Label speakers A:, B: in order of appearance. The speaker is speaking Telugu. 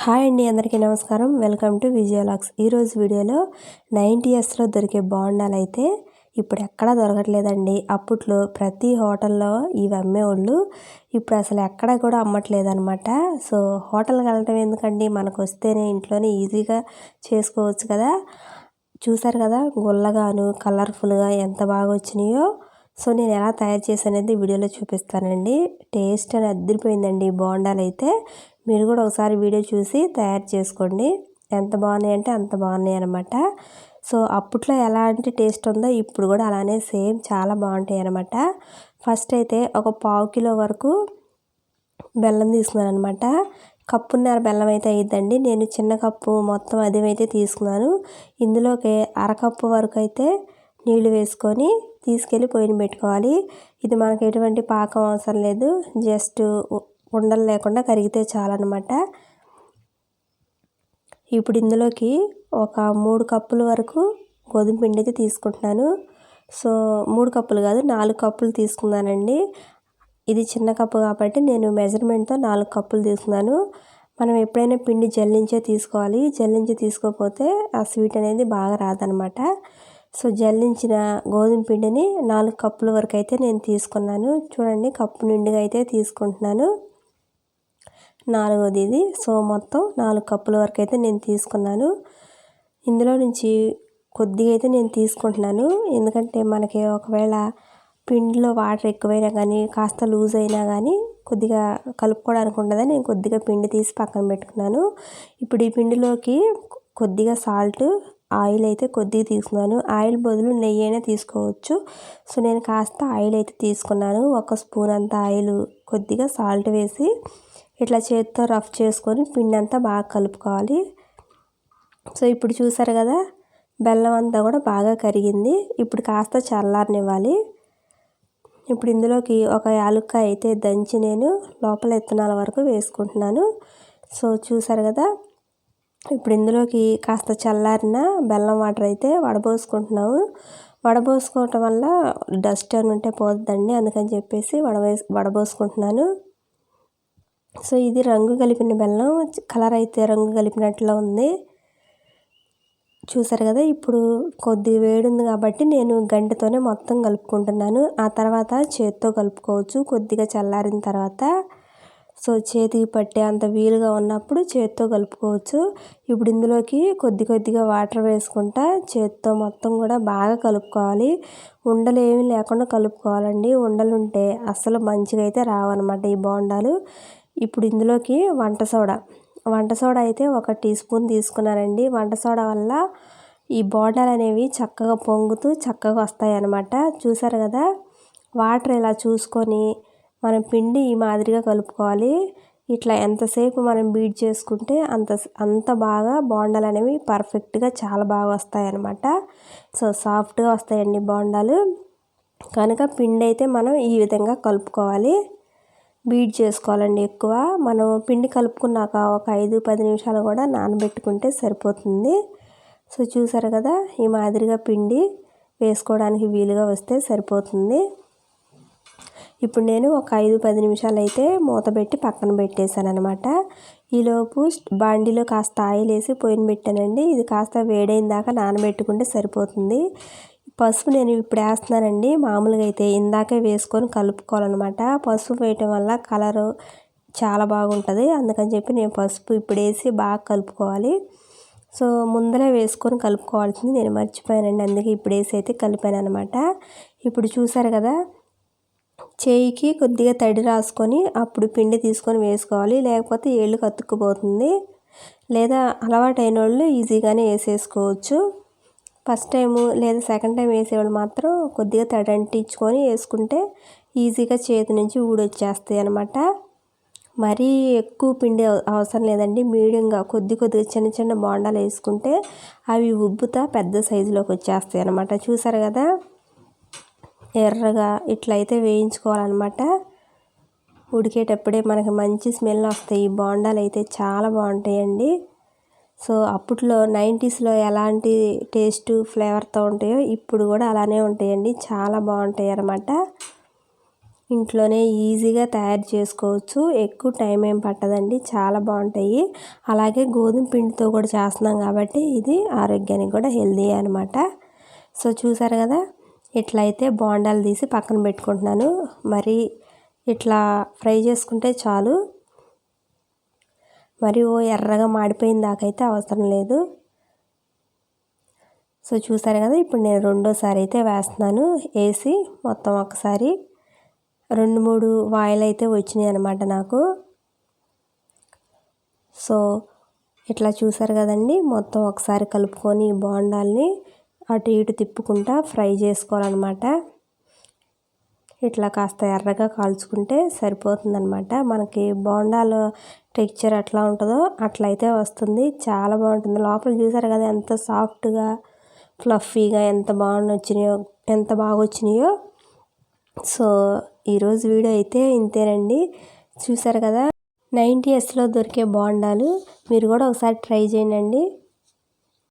A: హాయ్ అండి, అందరికీ నమస్కారం. వెల్కమ్ టు విజయలాక్స్. ఈరోజు వీడియోలో 90sలో దొరికే బోండాలైతే ఇప్పుడు ఎక్కడా దొరకట్లేదండి. అప్పట్లో ప్రతి హోటల్లో ఇవి అమ్మేవాళ్ళు. ఇప్పుడు అసలు ఎక్కడ కూడా అమ్మట్లేదన్నమాట. సో హోటల్కి వెళ్ళటం ఎందుకండి, మనకు వస్తేనే ఇంట్లోనే ఈజీగా చేసుకోవచ్చు కదా. చూసారు కదా, గుల్లగాను కలర్ఫుల్గా ఎంత బాగా వచ్చినాయో. సో నేను ఎలా తయారు చేశాననేది వీడియోలో చూపిస్తానండి. టేస్ట్ అని అదిరిపోయిందండి ఈ బోండాలు అయితే. మీరు కూడా ఒకసారి వీడియో చూసి తయారు చేసుకోండి. ఎంత బాగున్నాయి అంటే అంత బాగున్నాయి అనమాట. సో అప్పట్లో ఎలాంటి టేస్ట్ ఉందో ఇప్పుడు కూడా అలానే సేమ్ చాలా బాగుంటాయి అనమాట. ఫస్ట్ అయితే ఒక పావు కిలో వరకు బెల్లం తీసుకున్నాను అనమాట. కప్పున్నర బెల్లం అయితే అయ్యిద్దండి. నేను చిన్న కప్పు మొత్తం అదేమైతే తీసుకున్నాను. ఇందులోకి అరకప్పు వరకు అయితే నీళ్లు వేసుకొని తీసుకెళ్ళి పొయ్యిని పెట్టుకోవాలి. ఇది మనకు ఎటువంటి పాకం అవసరం లేదు, జస్ట్ ఉండలు లేకుండా కరిగితే చాలన్నమాట. ఇప్పుడు ఇందులోకి ఒక 3 కప్పుల వరకు గోధుమ పిండి అయితే తీసుకుంటున్నాను. సో 3 కప్పులు కాదు, 4 కప్పులు తీసుకున్నానండి. ఇది చిన్న కప్పు కాబట్టి నేను మెజర్మెంట్తో 4 కప్పులు తీసుకున్నాను. మనం ఎప్పుడైనా పిండి జల్లించే తీసుకోవాలి. జల్లించి తీసుకోకపోతే ఆ స్వీట్ అనేది బాగా రాదనమాట. సో జల్లించిన గోధుమ పిండిని 4 కప్పుల వరకు అయితే నేను తీసుకున్నాను. చూడండి, కప్పు నిండుగా అయితే తీసుకుంటున్నాను. నాలుగోది ఇది. సో మొత్తం 4 కప్పుల వరకు అయితే నేను తీసుకున్నాను. ఇందులో నుంచి కొద్దిగా అయితే నేను తీసుకుంటున్నాను. ఎందుకంటే మనకి ఒకవేళ పిండిలో వాటర్ ఎక్కువైనా కానీ కాస్త లూజ్ అయినా కానీ కొద్దిగా కలుపుకోవడానికి ఉండదని నేను కొద్దిగా పిండి తీసి పక్కన పెట్టుకున్నాను. ఇప్పుడు ఈ పిండిలోకి కొద్దిగా సాల్ట్, ఆయిల్ అయితే కొద్దిగా తీసుకున్నాను. ఆయిల్ బదులు నెయ్యి అయినా తీసుకోవచ్చు. సో నేను కాస్త ఆయిల్ అయితే తీసుకున్నాను. 1 స్పూన్ అంత ఆయిల్, కొద్దిగా సాల్ట్ వేసి ఇట్లా చేతితో రఫ్ చేసుకొని పిండి అంతా బాగా కలుపుకోవాలి. సో ఇప్పుడు చూసారు కదా, బెల్లం అంతా కూడా బాగా కరిగింది. ఇప్పుడు కాస్త చల్లారనివ్వాలి. ఇప్పుడు ఇందులోకి ఒక యాలుక్కాయ అయితే దంచి నేను లోపల ఇత్తనాల వరకు వేసుకుంటున్నాను. సో చూసారు కదా, ఇప్పుడు ఇందులోకి కాస్త చల్లారిన బెల్లం వాటర్ అయితే వడబోసుకుంటున్నాము. వడబోసుకోవటం వల్ల డస్ట్ అని ఉంటే పోతుందండి, అందుకని చెప్పేసి వడబోసుకుంటున్నాను. సో ఇది రంగు కలిపిన బెల్లం, కలర్ అయితే రంగు కలిపినట్లు ఉంది. చూసారు కదా, ఇప్పుడు కొద్ది వేడి ఉంది కాబట్టి నేను గంటెతోనే మొత్తం కలుపుకుంటున్నాను. ఆ తర్వాత చేతితో కలుపుకోవచ్చు కొద్దిగా చల్లారిన తర్వాత. సో చేతికి పట్టే అంత వీలుగా ఉన్నప్పుడు చేతితో కలుపుకోవచ్చు. ఇప్పుడు ఇందులోకి కొద్దిగా వాటర్ వేసుకుంటా చేతితో మొత్తం కూడా బాగా కలుపుకోవాలి. ఉండలు ఏమీ లేకుండా కలుపుకోవాలండి. ఉండలు ఉంటే అస్సలు మంచిగా అయితే రావన్నమాట ఈ బోండాలు. ఇప్పుడు ఇందులోకి వంట సోడా అయితే 1 టీ స్పూన్ తీసుకున్నానండి. వంట సోడా వల్ల ఈ బోండాలు అనేవి చక్కగా పొంగుతూ చక్కగా వస్తాయి అన్నమాట. చూసారు కదా, వాటర్ ఇలా చూసుకొని మనం పిండి ఈ మాదిరిగా కలుపుకోవాలి. ఇట్లా ఎంతసేపు మనం బీట్ చేసుకుంటే అంత బాగా బోండాలు అనేవి పర్ఫెక్ట్గా చాలా బాగా వస్తాయి అన్నమాట. సో సాఫ్ట్గా వస్తాయండి బోండాలు. కనుక పిండి అయితే మనం ఈ విధంగా కలుపుకోవాలి, బీట్ చేసుకోవాలండి. ఎక్కువ మనం పిండి కలుపుకున్నాక ఒక 5-10 నిమిషాలు కూడా నానబెట్టుకుంటే సరిపోతుంది. సో చూసారు కదా, ఈ మాదిరిగా పిండి వేసుకోవడానికి వీలుగా వస్తే సరిపోతుంది. ఇప్పుడు నేను ఒక 5-10 నిమిషాలు అయితే మూత పెట్టి పక్కన పెట్టేశాను అనమాట. ఈలోపు బాండీలో కాస్త ఆయిల్ వేసి పొయ్యిని పెట్టానండి. ఇది కాస్త వేడైన దాకా నానబెట్టుకుంటే సరిపోతుంది. పసుపు నేను ఇప్పుడు వేస్తున్నానండి. మామూలుగా అయితే ఇందాకే వేసుకొని కలుపుకోవాలన్నమాట. పసుపు వేయటం వల్ల కలరు చాలా బాగుంటుంది, అందుకని చెప్పి నేను పసుపు ఇప్పుడు వేసి బాగా కలుపుకోవాలి. సో ముందరే వేసుకొని కలుపుకోవాల్సింది నేను మర్చిపోయానండి, అందుకే ఇప్పుడు వేసి అయితే కలిపాను అనమాట. ఇప్పుడు చూసారు కదా, చేయికి కొద్దిగా తడి రాసుకొని అప్పుడు పిండి తీసుకొని వేసుకోవాలి, లేకపోతే ఏళ్ళు కతుక్కుపోతుంది. లేదా అలవాటు అయిన వాళ్ళు ఈజీగానే వేసేసుకోవచ్చు. ఫస్ట్ టైము లేదా సెకండ్ టైం వేసేవాళ్ళు మాత్రం కొద్దిగా తడి అంటించుకొని వేసుకుంటే ఈజీగా చేతి నుంచి ఊడొచ్చేస్తాయి అనమాట. మరీ ఎక్కువ పిండి అవసరం లేదండి. మీడియంగా కొద్దిగా చిన్న బోండాలు వేసుకుంటే అవి ఉబ్బుతా పెద్ద సైజులోకి వచ్చేస్తాయి అనమాట. చూసారు కదా, ఎర్రగా ఇట్లయితే వేయించుకోవాలన్నమాట. ఉడికేటప్పుడే మనకి మంచి స్మెల్ వస్తాయి. ఈ బోండాలు అయితే చాలా బాగుంటాయండి. సో అప్పట్లో 90sలో ఎలాంటి టేస్ట్ ఫ్లేవర్తో ఉంటాయో ఇప్పుడు కూడా అలానే ఉంటాయండి, చాలా బాగుంటాయి అన్నమాట. ఇంట్లోనే ఈజీగా తయారు చేసుకోవచ్చు. ఎక్కువ టైం ఏం పట్టదండి, చాలా బాగుంటాయి. అలాగే గోధుమ పిండితో కూడా చేస్తున్నాం కాబట్టి ఇది ఆరోగ్యానికి కూడా హెల్దీ అనమాట. సో చూసారు కదా, ఇట్లా అయితే బోండాలు తీసి పక్కన పెట్టుకుంటున్నాను. మరి ఇట్లా ఫ్రై చేసుకుంటే చాలు, మరి ఎర్రగా మాడిపోయిన దాకైతే అవసరం లేదు. సో చూసారు కదా, ఇప్పుడు నేను రెండోసారి అయితే వేస్తున్నాను. వేసి మొత్తం ఒకసారి 2-3 వాయిల్ అయితే వచ్చినాయి అనమాట నాకు. సో ఇట్లా చూసారు కదండి, మొత్తం ఒకసారి కలుపుకొని ఈ బోండాల్ని అటు ఇటు తిప్పుకుంటా ఫ్రై చేసుకోవాలన్నమాట. ఇట్లా కాస్త ఎర్రగా కాల్చుకుంటే సరిపోతుందన్నమాట. మనకి బోండాల టెక్స్చర్ ఎట్లా ఉంటుందో అట్లయితే వస్తుంది, చాలా బాగుంటుంది. లోపల చూసారు కదా ఎంత సాఫ్ట్గా ఫ్లఫీగా ఎంత బాగా వచ్చినాయో. సో ఈరోజు వీడియో అయితే ఇంతేనండి. చూసారు కదా, 90sలో దొరికే బోండాలు మీరు కూడా ఒకసారి ట్రై చేయండి.